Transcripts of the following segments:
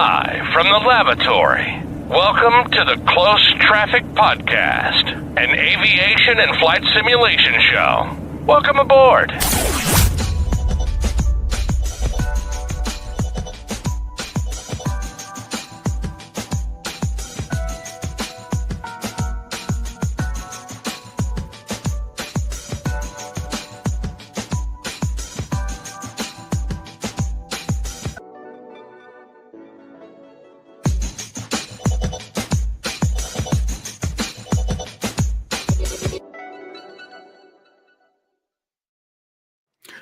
Live from the lavatory. Welcome to the Close Traffic Podcast, an aviation and flight simulation show. Welcome aboard.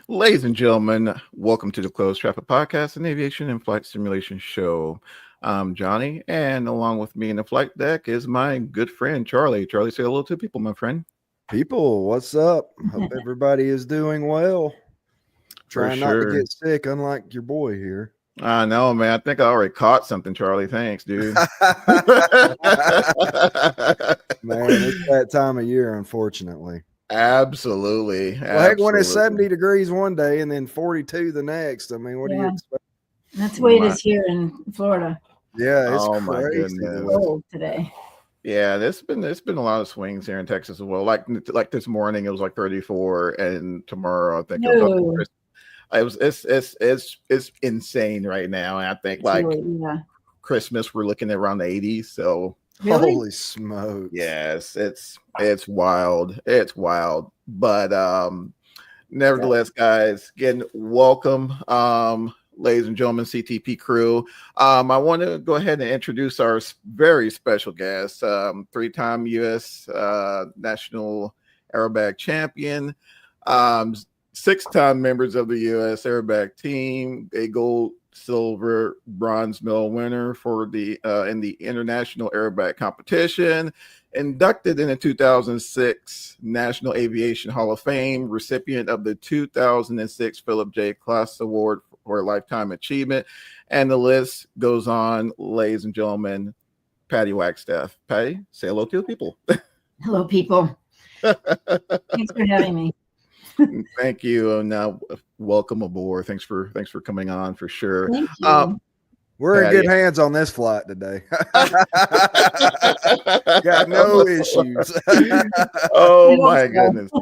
Ladies and gentlemen, welcome to the Closed Traffic Podcast, an aviation and flight simulation show. I'm Johnny, and along with me in the flight deck is my good friend, Charlie. Charlie, say hello to people, my friend. People, what's up? Hope everybody is doing well. Trying not to get sick, unlike your boy here. I know, man. I think I already caught something, Charlie. Thanks, dude. Man, it's that time of year, unfortunately. Absolutely. Well, heck, when it's 70 degrees one day and then 42 the next, I mean, what do you expect? That's the way it is here in Florida. Yeah, it's my goodness. Cold today. Yeah, there's been a lot of swings here in Texas as well. Like this morning, it was like 34, and tomorrow I think it's insane right now. And I think Christmas we're looking at around the 80s. So. Really? Holy smokes. Yes, it's wild. It's wild. But nevertheless, guys, again, welcome. Ladies and gentlemen, CTP crew. I want to go ahead and introduce our very special guest, three-time U.S. National Aerobatic champion, six-time members of the U.S. Aerobatic team, a gold, silver, bronze medal winner for the in the International Aerobatic competition, inducted in the 2006 National Aviation Hall of Fame, recipient of the 2006 Philip J. Klass Award for Lifetime Achievement, and the list goes on. Ladies and gentlemen, Patty Wagstaff. Patty, say hello to the people. Hello, people. Thanks for having me. Thank you. And now welcome aboard. Thanks for coming on for sure. Thank you. We're in good hands on this flight today. Got no issues. Oh my goodness.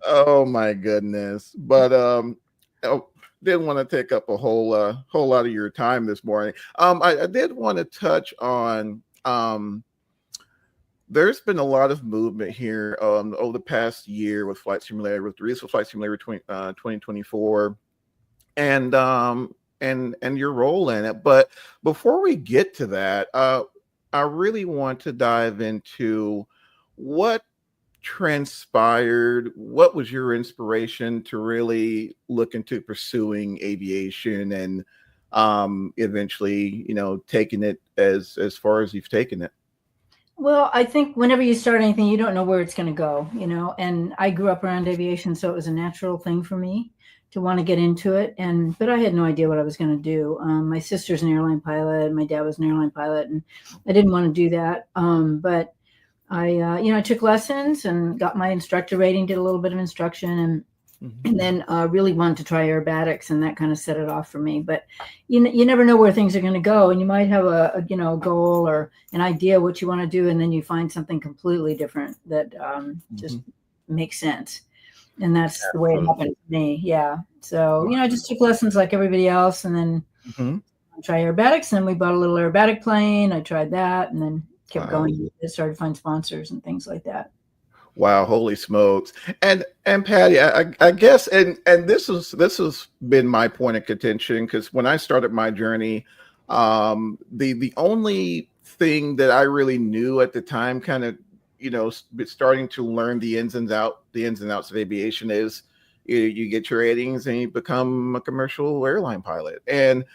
Oh my goodness. But didn't want to take up a whole lot of your time this morning. I did want to touch on there's been a lot of movement here over the past year with Flight Simulator, with the release of Flight Simulator 2024, and your role in it. But before we get to that, I really want to dive into what transpired. What was your inspiration to really look into pursuing aviation and eventually, taking it as far as you've taken it? Well, I think whenever you start anything, you don't know where it's going to go, and I grew up around aviation, so it was a natural thing for me to want to get into it. But I had no idea what I was going to do. My sister's an airline pilot. My dad was an airline pilot, and I didn't want to do that. But I took lessons and got my instructor rating, did a little bit of instruction, and then really wanted to try aerobatics, and that kind of set it off for me. But you never know where things are going to go, and you might have a goal or an idea what you want to do, and then you find something completely different that just makes sense. And that's the way it happened to me. Yeah. So I just took lessons like everybody else, and then try aerobatics. And we bought a little aerobatic plane. I tried that, and then kept going. I started to find sponsors and things like that. Wow, holy smokes. And Patty, I guess, and this has been my point of contention, because when I started my journey, the only thing that I really knew at the time, kind of, starting to learn the ins and outs of aviation, is you get your ratings and you become a commercial airline pilot,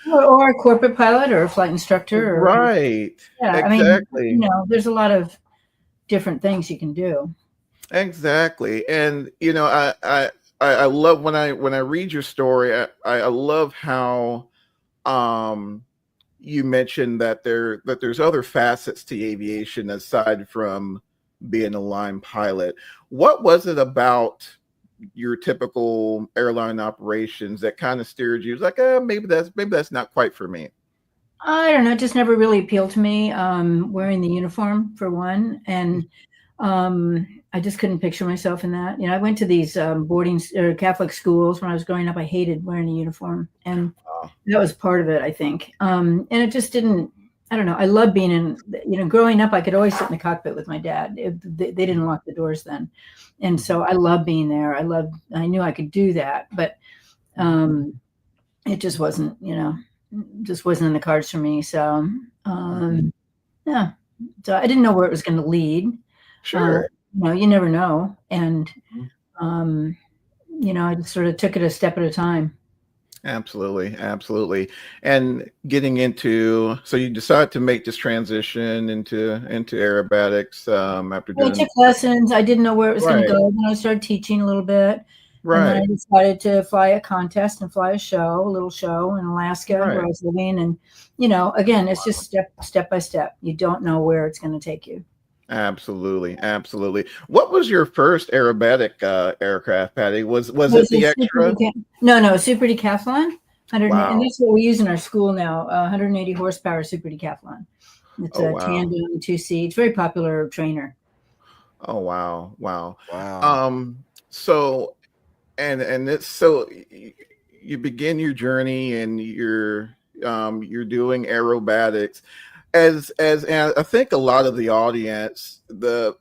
or a corporate pilot or a flight instructor. Right. Yeah. Exactly. I mean, there's a lot of different things you can do. Exactly. And I love when I read your story, I love how you mentioned that there's other facets to aviation aside from being a line pilot. What was it about your typical airline operations that kind of steered you? It's like, maybe that's not quite for me. I don't know. It just never really appealed to me. Wearing the uniform for one, and I just couldn't picture myself in that. I went to these boarding or Catholic schools when I was growing up. I hated wearing a uniform, and that was part of it, I think. And it just didn't. I don't know. I love being in. Growing up, I could always sit in the cockpit with my dad. They didn't lock the doors then, and so I loved being there. I knew I could do that, but it just wasn't. Just wasn't in the cards for me. So yeah. So I didn't know where it was going to lead. Sure. You never know. And, I just sort of took it a step at a time. Absolutely. Absolutely. And getting into, so you decided to make this transition into aerobatics after I doing. took lessons. I didn't know where it was going to go. Then I started teaching a little bit. Right. And then I decided to fly a contest and fly a little show in Alaska where I was living. And, again, it's just step by step. You don't know where it's going to take you. Absolutely. Absolutely. What was your first aerobatic aircraft, Patty? Was it the extra? No, Super Decathlon. Wow. And that's what we use in our school now, 180 horsepower Super Decathlon. It's a tandem, 2 seats, very popular trainer. Oh, wow. Wow. So, and it's so you begin your journey and you're doing aerobatics as and I think a lot of the audience, the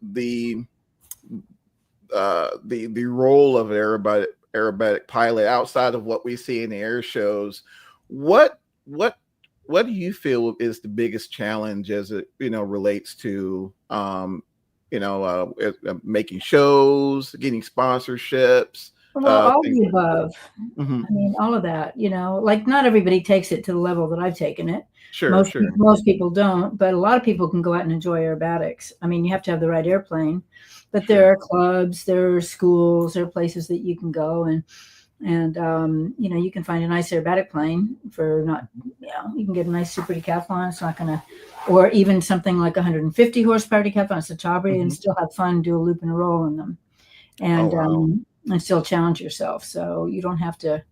role of an aerobatic pilot outside of what we see in the air shows, what do you feel is the biggest challenge as it relates to making shows, getting sponsorships? Well, all the above. Mm-hmm. I mean, all of that, like not everybody takes it to the level that I've taken it. Sure. Most people don't, but a lot of people can go out and enjoy aerobatics. I mean, you have to have the right airplane, but there are clubs, there are schools, there are places that you can go and you can find a nice aerobatic plane for not, you can get a nice Super Decathlon. It's not going to, or even something like 150 horsepower Decathlon, it's a Chabri, and still have fun, do a loop and a roll in them. And, and still challenge yourself. So you don't have to,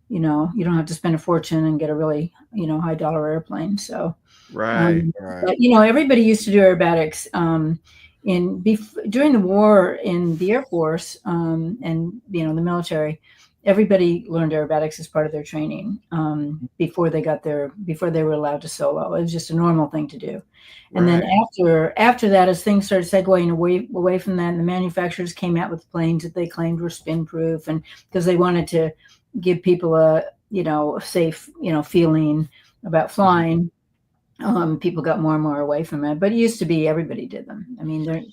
you don't have to spend a fortune and get a really, high dollar airplane. So, right. But, everybody used to do aerobatics during the war in the Air Force and, the military. Everybody learned aerobatics as part of their training before they were allowed to solo. It was just a normal thing to do. And then after that, as things started segueing away from that, and the manufacturers came out with planes that they claimed were spin proof, and because they wanted to give people a safe feeling about flying, people got more and more away from it. But it used to be everybody did them. I mean,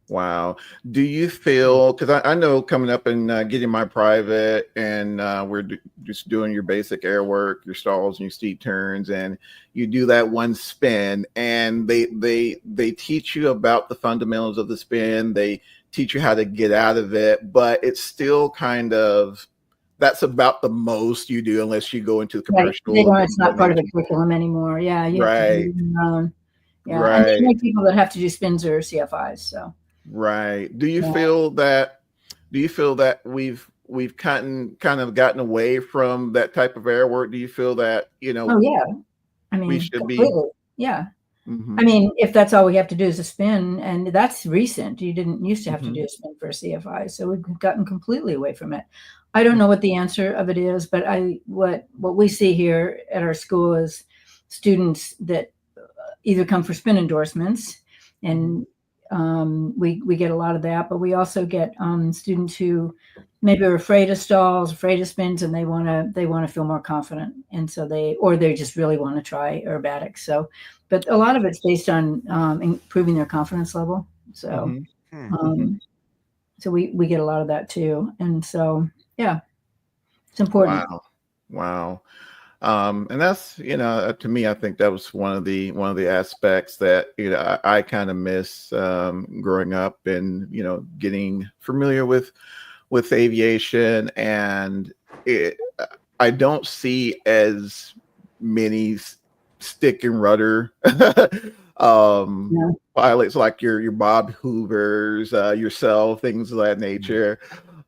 Wow. Do you feel, because I know coming up and getting my private and we're just doing your basic air work, your stalls and your steep turns, and you do that one spin and they teach you about the fundamentals of the spin. They teach you how to get out of it, but it's still kind of, that's about the most you do unless you go into the commercial. Right. It's not part of the curriculum anymore. Yeah. You have to do your own. Yeah. Right. And there are people that have to do spins or CFIs. So. Right. Do you feel that we've kind of gotten away from that type of air work? Do you feel that, Oh yeah. I mean, we should completely. Yeah. I mean, if that's all we have to do is a spin, and that's recent. You didn't used to have to do a spin for a CFI. So we've gotten completely away from it. I don't know what the answer of it is, but what we see here at our school is students that either come for spin endorsements, and we get a lot of that, but we also get students who maybe are afraid of stalls, afraid of spins, and they want to feel more confident, and so they just really want to try aerobatics. So, but a lot of it's based on improving their confidence level. So, so we get a lot of that too, and so yeah, it's important. Wow. And that's, to me, I think that was one of the aspects that, I kind of miss growing up and, getting familiar with aviation. And I don't see as many stick and rudder pilots like your Bob Hoovers, yourself, things of that nature.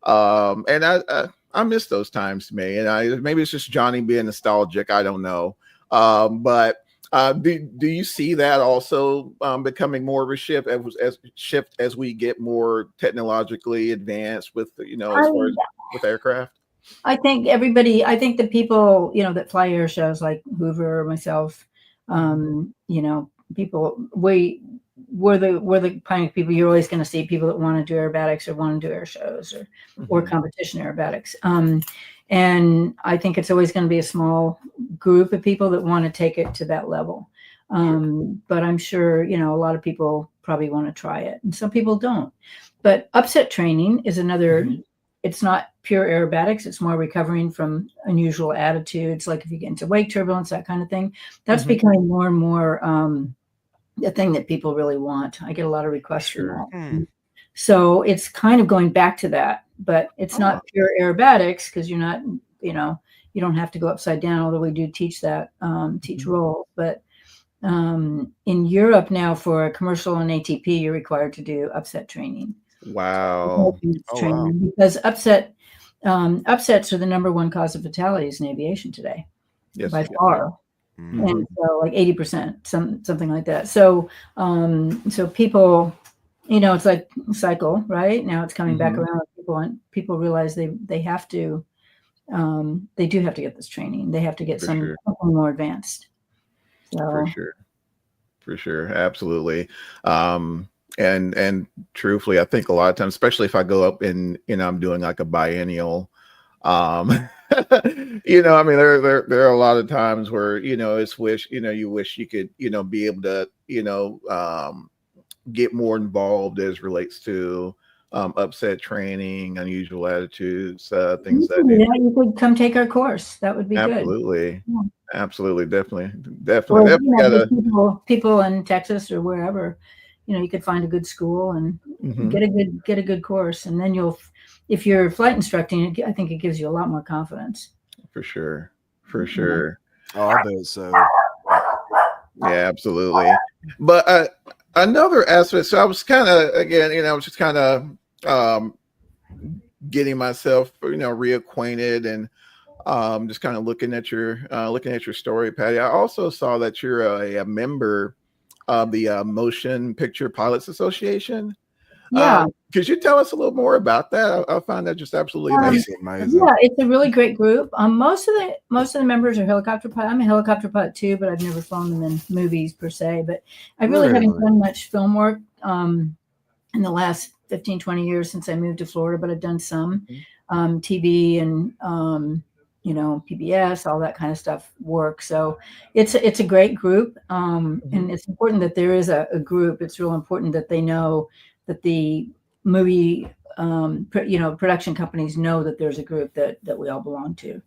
And I miss those times to me, and maybe it's just Johnny being nostalgic. I don't know, But do you see that also becoming more of a shift as we get more technologically advanced with as far as with aircraft? I think the people, that fly air shows like Hoover or myself, people, we're the kind of people you're always going to see people that want to do aerobatics or want to do air shows or competition aerobatics. And I think it's always going to be a small group of people that want to take it to that level. But I'm sure, a lot of people probably want to try it and some people don't. But upset training is another, it's not pure aerobatics. It's more recovering from unusual attitudes. Like if you get into wake turbulence, that kind of thing, that's becoming more and more the thing that people really want. I get a lot of requests for that. So it's kind of going back to that, but it's not pure aerobatics because you're not, you don't have to go upside down, although we do teach that, teach roll. But in Europe now for a commercial and ATP, you're required to do upset training. Wow. Because upsets are the number one cause of fatalities in aviation today, by far. And so like 80%, something like that. So people, it's like a cycle, right? Now it's coming back around with people, and people realize they have to, they do have to get this training. They have to get something more advanced. So. For sure. Absolutely. And truthfully, I think a lot of times, especially if I go up and, I'm doing like a biennial, there are a lot of times where, it's you wish you could, be able to, get more involved as relates to upset training, unusual attitudes, things that you could come take our course. That would be good. Absolutely. Definitely. People in Texas or wherever, you could find a good school and get a good course. And then if you're flight instructing, I think it gives you a lot more confidence. For sure. Oh, I bet so. Yeah, absolutely. But another aspect, so I was kind of, again, I was just kind of getting myself, reacquainted and just kind of looking at your story, Patty. I also saw that you're a member of the Motion Picture Pilots Association. Yeah. Could you tell us a little more about that? I find that just absolutely amazing. Yeah, it's a really great group. Most of the members are helicopter pilots. I'm a helicopter pilot too, but I've never flown them in movies per se. But I really haven't done much film work in the last 15, 20 years since I moved to Florida, but I've done some TV and PBS, all that kind of stuff work. So it's a great group. And it's important that there is a group. It's real important that they know that the movie, production companies know that there's a group that we all belong to,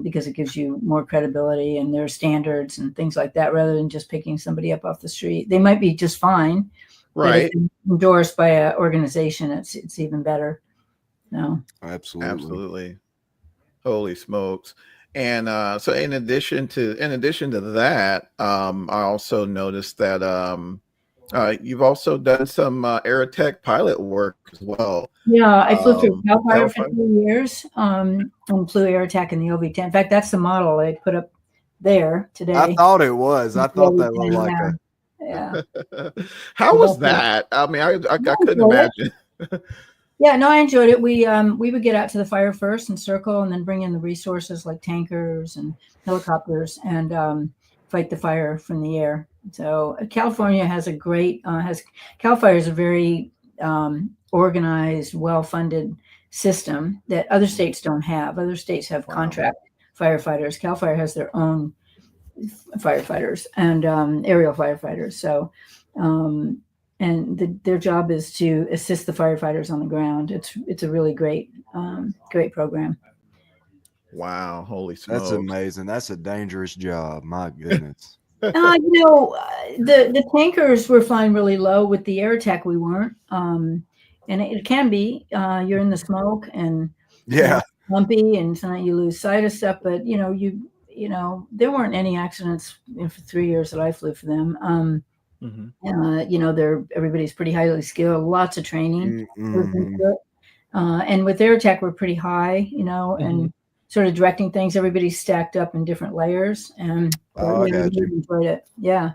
because it gives you more credibility and their standards and things like that, rather than just picking somebody up off the street. They might be just fine, right? But if endorsed by an organization, it's even better. No, absolutely. Holy smokes! And so in addition to that, I also noticed that you've also done some Aerotech pilot work as well. Yeah, I flew through Cal Fire for 2 years and flew Aerotech in the OV-10. In fact, that's the model I put up there today. I thought it was. I thought that looked like a. Yeah. How was that? I mean, I couldn't imagine. Yeah, no, I enjoyed it. We would get out to the fire first and circle, and then bring in the resources like tankers and helicopters and fight the fire from the air. So California has a great Cal Fire is a very organized, well-funded system that other states don't have. Other states have contract firefighters. Cal Fire has their own firefighters and aerial firefighters. So their job is to assist the firefighters on the ground. It's a really great program. Wow, holy smokes. That's amazing. That's a dangerous job. My goodness. The tankers were flying really low. With the Aerotech, we weren't. And it can be. You're in the smoke and bumpy, and sometimes you lose sight of stuff. But there weren't any accidents for 3 years that I flew for them. Everybody's pretty highly skilled. Lots of training. And with Aerotech, we're pretty high. And sort of directing things. Everybody's stacked up in different layers, and I got you. enjoyed it. Yeah.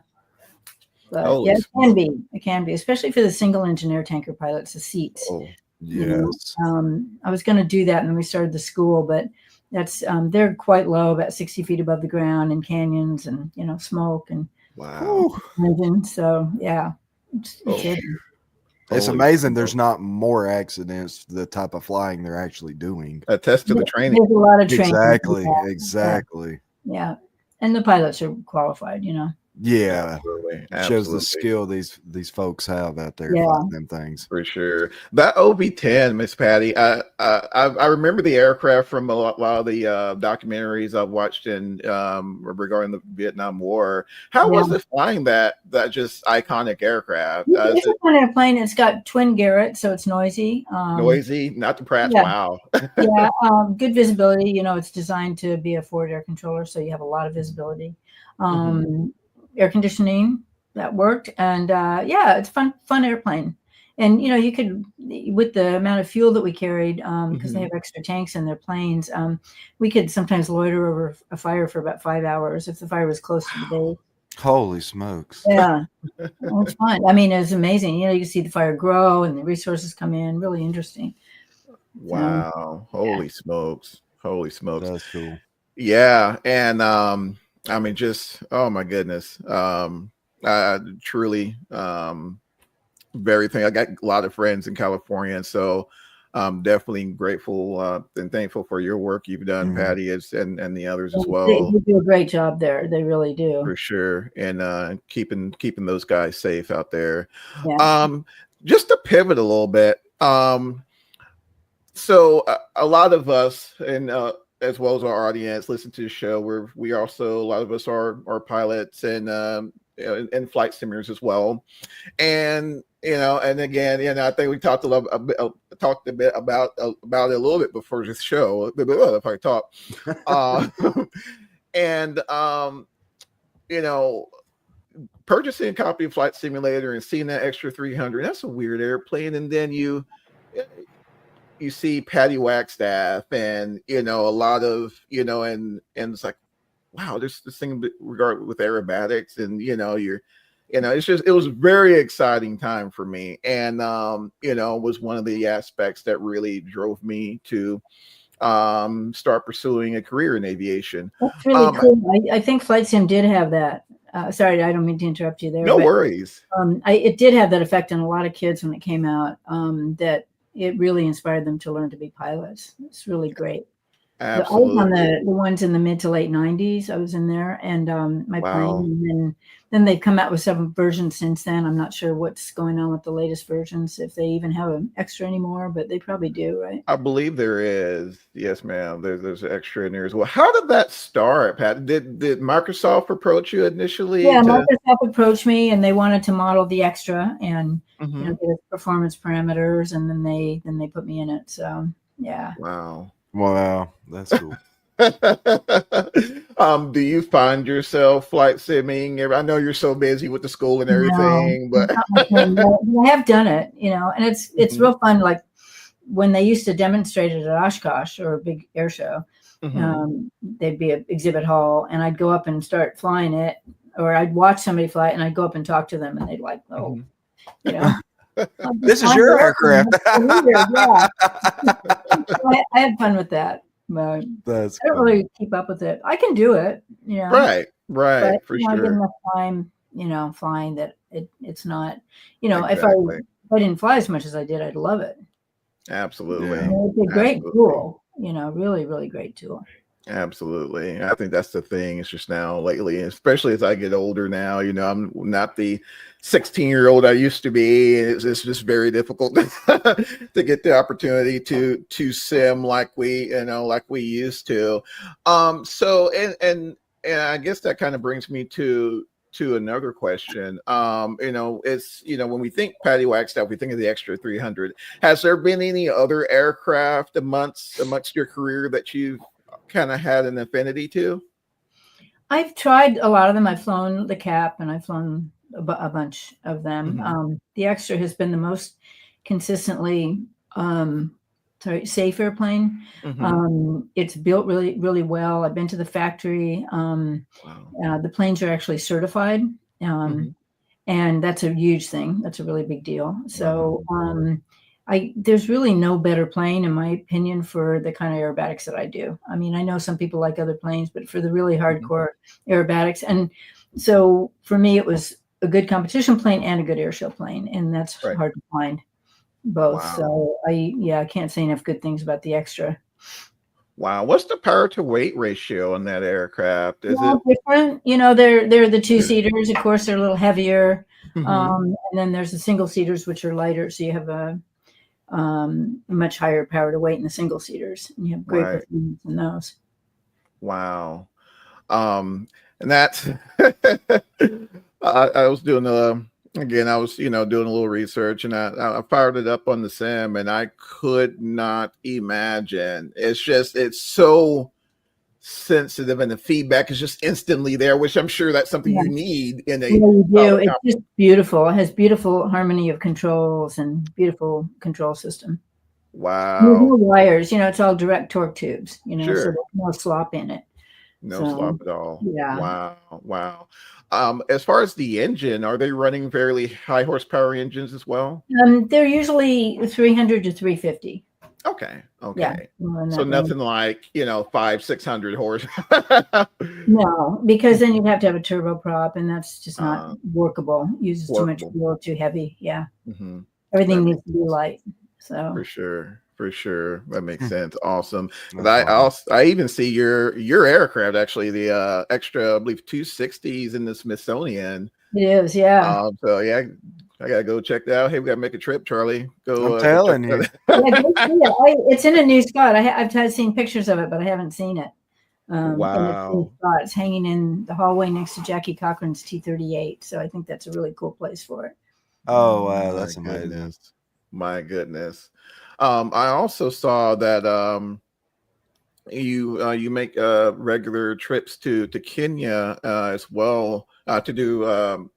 But Holy yeah, smoke. it can be, especially for the single engine air tanker pilots, the seats. Oh, Yes. I was going to do that, and then we started the school, but that's they're quite low, about 60 feet above the ground, in canyons, and smoke and wow. engine. So yeah, it's It's Holy amazing smoke. there's not more accidents, the type of flying they're actually doing. Attest to the training. There's a lot of training. Exactly. Yeah. And the pilots are qualified, Yeah. Absolutely. Shows the skill these folks have out there Yeah. flying them things. For sure. That OB-10, Miss Patty, I remember the aircraft from a lot of the documentaries I've watched regarding the Vietnam War. How was it flying that just iconic aircraft? It's a fun airplane. It's got twin Garrett, so it's noisy. Noisy, not the Pratts. Yeah. Wow. Yeah, good visibility. It's designed to be a forward air controller, so you have a lot of visibility. Air conditioning, that worked, and it's fun airplane. And you could, with the amount of fuel that we carried, because they have extra tanks in their planes, we could sometimes loiter over a fire for about 5 hours if the fire was close to the base. Holy smokes. Yeah. It was fun. I mean, it was amazing. You see the fire grow and the resources come in. Really interesting. Wow. Holy smokes. That's cool. Yeah. And I mean, just, oh my goodness. I truly very thankful. I got a lot of friends in California, and so I'm definitely grateful and thankful for your work you've done, Patty, and the others as well. They do a great job there. They really do. For sure. And keeping those guys safe out there. Yeah. Just to pivot a little bit. So a lot of us, and as well as our audience, listen to the show. We also, a lot of us are pilots and flight simulators as well. And and again, I think we talked a bit about it a little bit before this show. If I talk, and purchasing a copy of Flight Simulator and seeing that extra 300, that's a weird airplane. And then you see Patty Wagstaff and a lot of and it's like, wow, there's this thing regard with aerobatics, and it was a very exciting time for me, and was one of the aspects that really drove me to start pursuing a career in aviation. That's really cool. I think Flight Sim did have that. Sorry, I don't mean to interrupt you there. No worries. It did have that effect on a lot of kids when it came out, that it really inspired them to learn to be pilots. It's really great. Absolutely. I was on the ones in the mid to late 90s. I was in there, and my plane. And then they've come out with some versions since then. I'm not sure what's going on with the latest versions, if they even have an extra anymore, but they probably do, right? I believe there is. Yes, ma'am. There's an extra in there as well. How did that start, Pat? Did Microsoft approach you initially? Yeah, Microsoft approached me, and they wanted to model the extra and get performance parameters, and then they put me in it. So yeah. Wow, that's cool. Do you find yourself flight simming? I know you're so busy with the school and everything, but I have done it, and it's real fun. Like when they used to demonstrate it at Oshkosh or a big air show, there'd be an exhibit hall, and I'd go up and start flying it, or I'd watch somebody fly it, and I'd go up and talk to them, and they'd like, this is your aircraft. Yeah. I had fun with that. But I don't really keep up with it. I can do it, Right, but, for sure. I get enough time, flying that it's not, Exactly. if I didn't fly as much as I did, I'd love it. Absolutely. It's a great tool, really, really great tool. Absolutely. I think that's the thing. It's just now lately, especially as I get older now, I'm not the 16-year-old I used to be. It's just very difficult to get the opportunity to sim like we used to. So, and I guess that kind of brings me to another question. It's, when we think Patty Wagstaff, we think of the extra 300. Has there been any other aircraft amongst your career that you've kind of had an affinity to? I've tried a lot of them. I've flown the Cap, and I've flown a bunch of them. The extra has been the most consistently safe airplane. It's built really, really well. I've been to the factory. The planes are actually certified. And that's a huge thing. That's a really big deal. So there's really no better plane, in my opinion, for the kind of aerobatics that I do. I mean, I know some people like other planes, but for the really hardcore aerobatics. And so for me, it was a good competition plane and a good airshow plane. And that's hard to find both. Wow. So I can't say enough good things about the extra. Wow. What's the power to weight ratio on that aircraft? Is it different? You know, they're the two-seaters. Of course, they're a little heavier. And then there's the single-seaters, which are lighter. So you have a much higher power to weight in the single-seaters. And you have great performance in those. Wow. And that's I was doing I was doing a little research, and I fired it up on the sim, and I could not imagine. It's so sensitive, and the feedback is just instantly there, which I'm sure that's something you need in a you do. It's just beautiful. It has beautiful harmony of controls and beautiful control system. Wow. There's no wires, it's all direct torque tubes, so there's no slop in it. No slop at all. Yeah. Wow. As far as the engine, are they running fairly high horsepower engines as well? They're usually 300 to 350. Okay. Yeah, So nothing like 500-600 horse. No, because then you'd have to have a turboprop, and that's just not workable. Uses too much fuel, too heavy. Yeah. Everything needs to be light. So for sure, that makes sense. Awesome. I even see your aircraft, actually, the extra, I believe, 260s in the Smithsonian. It is, yeah. So yeah, I gotta go check that out. Hey, we gotta make a trip, Charlie. I'm telling you. It's in a new spot. I've seen pictures of it, but I haven't seen it. Wow. It's hanging in the hallway next to Jackie Cochran's T-38. So I think that's a really cool place for it. Oh, wow. That's amazing. My goodness. I also saw that you make regular trips to Kenya as well to do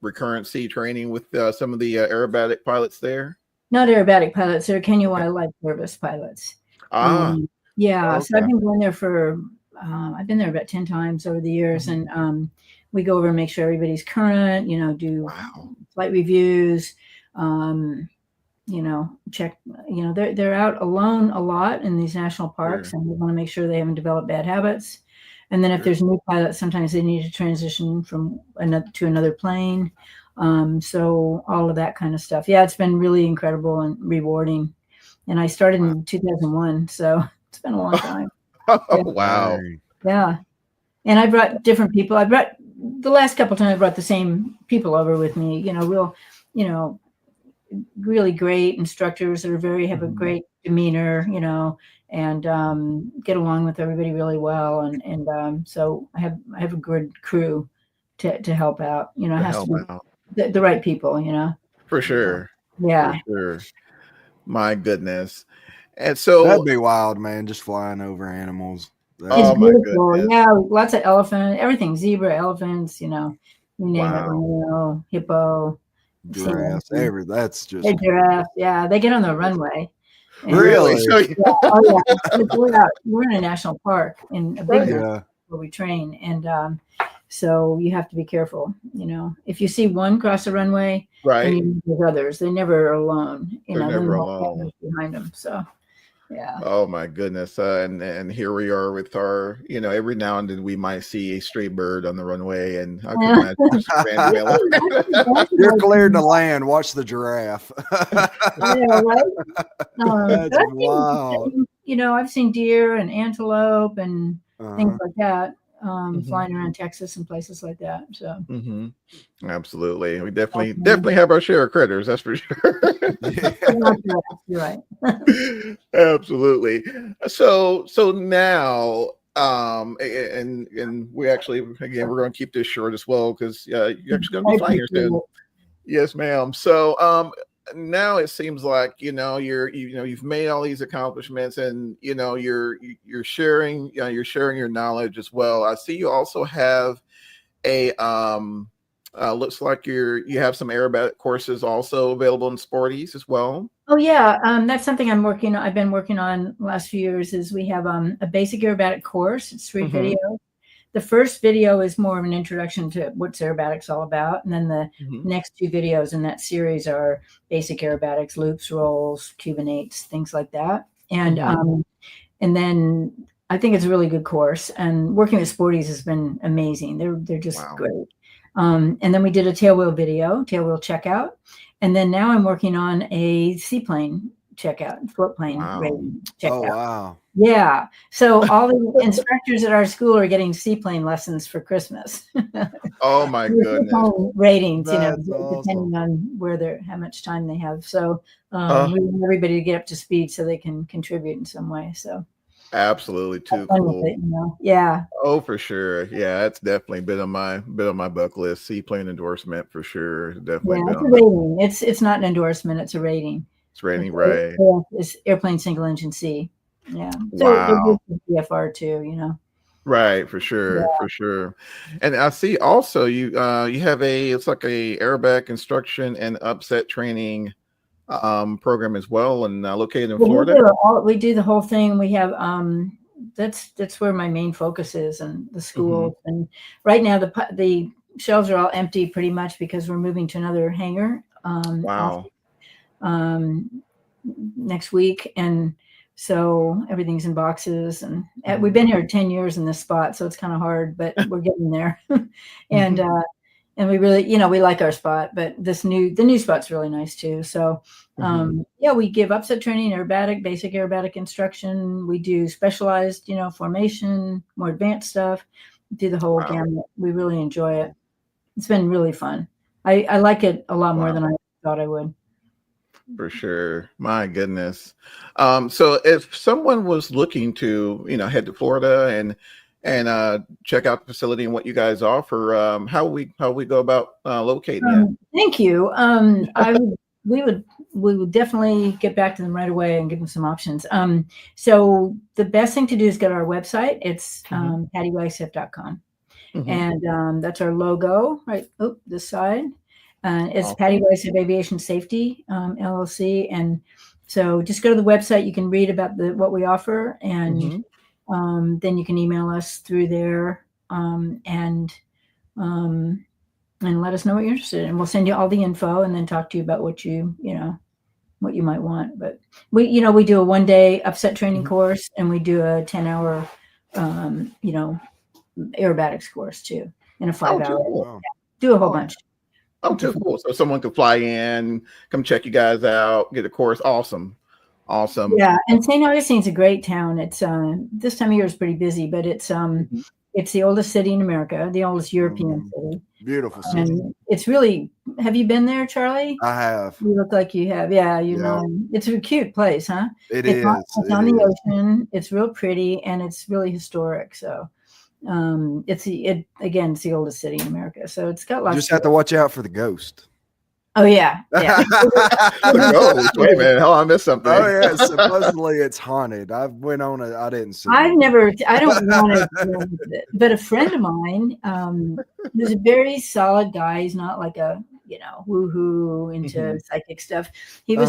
recurrency training with some of the aerobatic pilots there. Not aerobatic pilots; they're Kenya Wildlife Service pilots. Yeah. Okay. So I've been going there I've been there about 10 times over the years, and we go over and make sure everybody's current. Do flight reviews. Check, they're out alone a lot in these national parks, and we want to make sure they haven't developed bad habits. And then if there's new pilots, sometimes they need to transition from another plane. So all of that kind of stuff. Yeah, it's been really incredible and rewarding. And I started in 2001, so it's been a long time. Wow. Yeah. And I brought different people. The last couple of times I brought the same people over with me, really great instructors that have a great demeanor, and get along with everybody really well. And so I have a good crew to help out. It has to be the right people, For sure. Yeah. For sure. My goodness. And so that'd be wild, man, just flying over animals. It's beautiful. Yeah, lots of everything, zebra, elephants, you name it, hippo. Giraffes, that's just giraffe. Yeah, they get on the runway. Really? We're in a national park in a big where we train, and so you have to be careful. If you see one cross the runway, and there's others. They're never alone. They're never alone behind them. So. Yeah. Oh my goodness. And here we are with our, every now and then we might see a stray bird on the runway, and I can imagine you're cleared to land. Watch the giraffe. Yeah, right. That's wild. I've seen deer and antelope and things like that. Flying around Texas and places like that. So absolutely, we definitely have our share of critters. That's for sure. You're right. Absolutely. So now, and we actually we're going to keep this short as well, because you're actually going to be flying here soon. Yes, ma'am. So now it seems like you've made all these accomplishments, and you're sharing your knowledge as well. I see you also have a Looks like you have some aerobatic courses also available in Sporties as well. Oh yeah, that's something I've been working on the last few years. Is we have a basic aerobatic course. It's 3 videos. The first video is more of an introduction to what's aerobatics all about, and then the next 2 videos in that series are basic aerobatics, loops, rolls, Cuban-8s, things like that. And then I think it's a really good course. And working with Sporties has been amazing. They're just great. And then we did a tailwheel checkout. And then now I'm working on a seaplane checkout, float plane rating checkout. Oh, wow. Yeah. So all the instructors at our school are getting seaplane lessons for Christmas. Oh my goodness. Ratings, That's depending awesome. on how much time they have. So we want everybody to get up to speed so they can contribute in some way. So absolutely too cool. It, Yeah. Oh, for sure. Yeah, it's definitely been on my bucket list. Seaplane endorsement for sure. Definitely. Yeah, it's a rating. It's not an endorsement. It's a rating. It's rating, right? It's airplane single engine C. Yeah. Wow. So DFR too. Right, for sure, for sure. And I see also you have it's like a aerobatic instruction and upset training program as well, and located in Florida. We do the whole thing. We have that's where my main focus is, and the school. And right now the shelves are all empty pretty much because we're moving to another hangar. Next week, and so everything's in boxes, and we've been here 10 years in this spot, so it's kind of hard, but we're getting there. And we really, we like our spot, but the new spot's really nice too. So we give upset training, basic aerobatic instruction. We do specialized, formation, more advanced stuff, do the whole gamut. We really enjoy it. It's been really fun. I like it a lot more than I thought I would. For sure. My goodness. So if someone was looking to, head to Florida and check out the facility and what you guys offer, how we go about locating it? Thank you. We would definitely get back to them right away and give them some options. So the best thing to do is go to our website. It's pattywagstaff.com. And that's our logo, right? Oh, this side. It's Patty Wagstaff Aviation Safety, LLC. And so just go to the website. You can read about what we offer, and then you can email us through there and let us know what you're interested in. And we'll send you all the info and then talk to you about what you might want. But we do a 1-day upset training course, and we do a 10-hour, aerobatics course too, in a 5-hour. Do a whole bunch. Oh, too cool. So someone could fly in, come check you guys out, get a course. Awesome. Yeah, and St. Augustine's a great town. It's this time of year is pretty busy, but it's the oldest city in America, the oldest European city. Beautiful city. And it's really. Have you been there, Charlie? I have. You look like you have. Yeah, know. It's a cute place, huh? It's on the ocean. It's real pretty, and it's really historic. So. It's the oldest city in America, so it's got lots. You just have to watch out for the ghost. Oh yeah. The ghost. Wait a minute, hell, I missed something. Oh yeah, supposedly it's haunted. I went on it. I didn't see. I don't want to deal with it, but a friend of mine, who's a very solid guy. He's not like a woohoo into psychic stuff. He was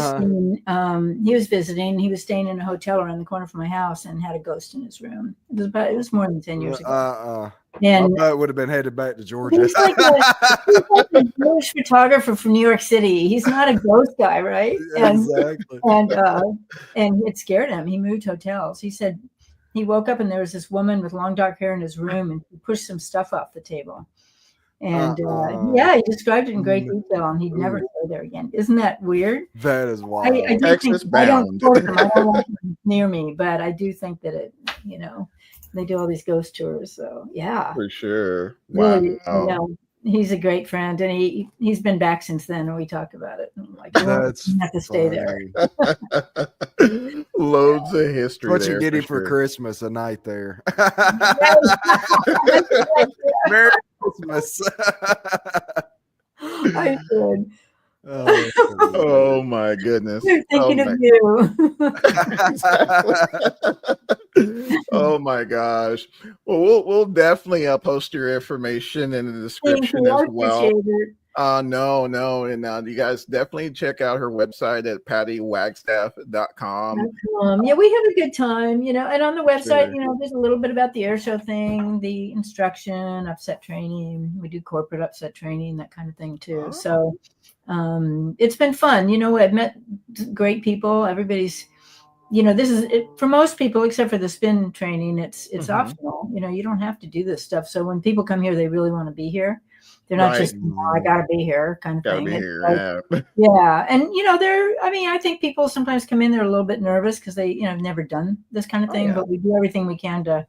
visiting. He was staying in a hotel around the corner from my house and had a ghost in his room. It was more than 10 years ago. And I would have been headed back to Georgia. He's like a Jewish photographer from New York City. He's not a ghost guy, right? Exactly. And it scared him. He moved hotels. He said he woke up and there was this woman with long dark hair in his room, and he pushed some stuff off the table. And he described it in great detail, and he'd never go there again. Isn't that weird? That is wild. I don't want them near me, but I do think that it, they do all these ghost tours. So yeah, for sure. Wow. Really, he's a great friend, and he's been back since then, and we talk about it. And I'm like, you have to stay there. Loads of history. What you getting for Christmas? A night there. Merry Christmas. I should. Oh my goodness. They're thinking of you. Oh my gosh. Well, we'll definitely post your information in the description as well. No. And you guys definitely check out her website at pattywagstaff.com. Yeah, we have a good time, and on the website, there's a little bit about the air show thing, the instruction, upset training. We do corporate upset training, that kind of thing too. So it's been fun. I've met great people. Everybody's, this is it for most people, except for the spin training. It's optional. You don't have to do this stuff. So when people come here, they really want to be here. They're not just, I gotta be here kind of thing. Yeah. And I think people sometimes come in, they're a little bit nervous because they, have never done this kind of thing, but we do everything we can to,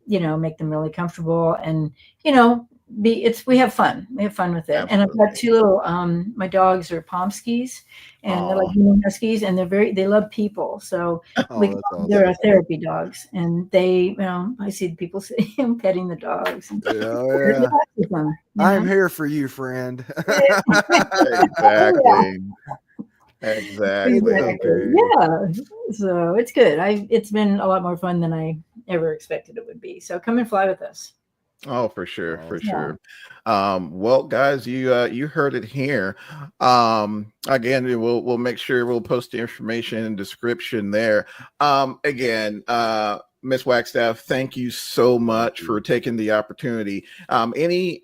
make them really comfortable and, we have fun. We have fun with it. Absolutely. And I've got two little, my dogs are Pomskis and they're like Huskies and they love people. So they're therapy dogs and they, I see people petting the dogs. I'm here for you, friend. Exactly. Yeah. So it's good. It's been a lot more fun than I ever expected it would be. So come and fly with us. Oh, for sure. Well, guys, you heard it here. Again, we'll make sure we'll post the information in the description there. Again, Miss Wagstaff, thank you so much for taking the opportunity. Any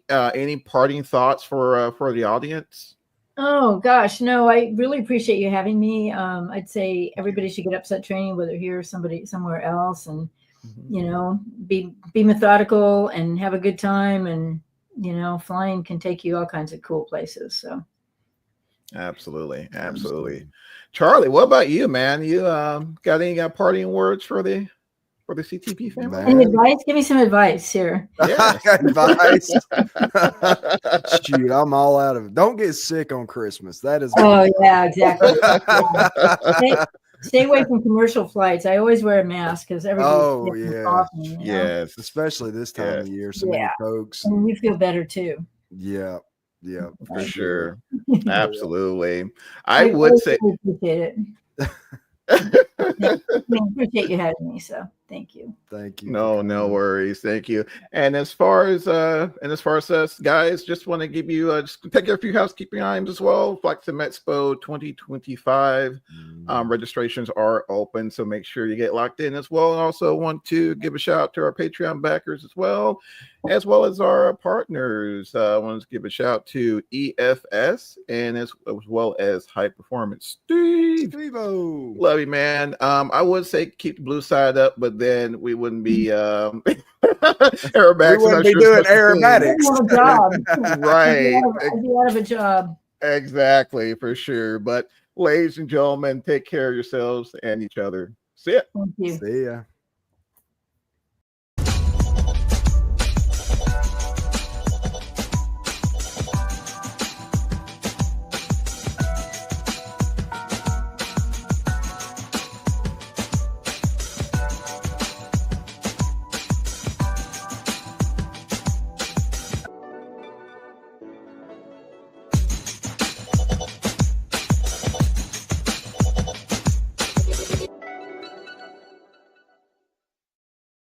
parting thoughts for the audience? Oh gosh, no, I really appreciate you having me. I'd say everybody should get upset training, whether here or somewhere else, and be methodical and have a good time. And flying can take you all kinds of cool places. So absolutely. Charlie, what about you, man? You got any parting words for the CTP family? Any advice? Give me some advice here. Advice. Shoot, I'm all out of it. Don't get sick on Christmas. That is. Oh yeah, exactly. Stay away from commercial flights. I always wear a mask because everybody's coughing. Yes, especially this time of year. So many folks. And you feel better too. Yeah, for sure. Absolutely. I would say appreciate it. I appreciate you having me. So thank you. No worries. Thank you. And as far as us guys, just want to give you just take a few housekeeping items as well. Flight Sim Expo 2025 registrations are open, so make sure you get locked in as well. And also want to give a shout out to our Patreon backers as well as our partners. I want to give a shout out to EFS and as well as High Performance Steve-O. Love you, man. I would say keep the blue side up, but then we wouldn't be aerobatics. We wouldn't be doing aerobatics. Right. I'd be out of a job. Exactly, for sure. But ladies and gentlemen, take care of yourselves and each other. See ya. Thank you. See ya.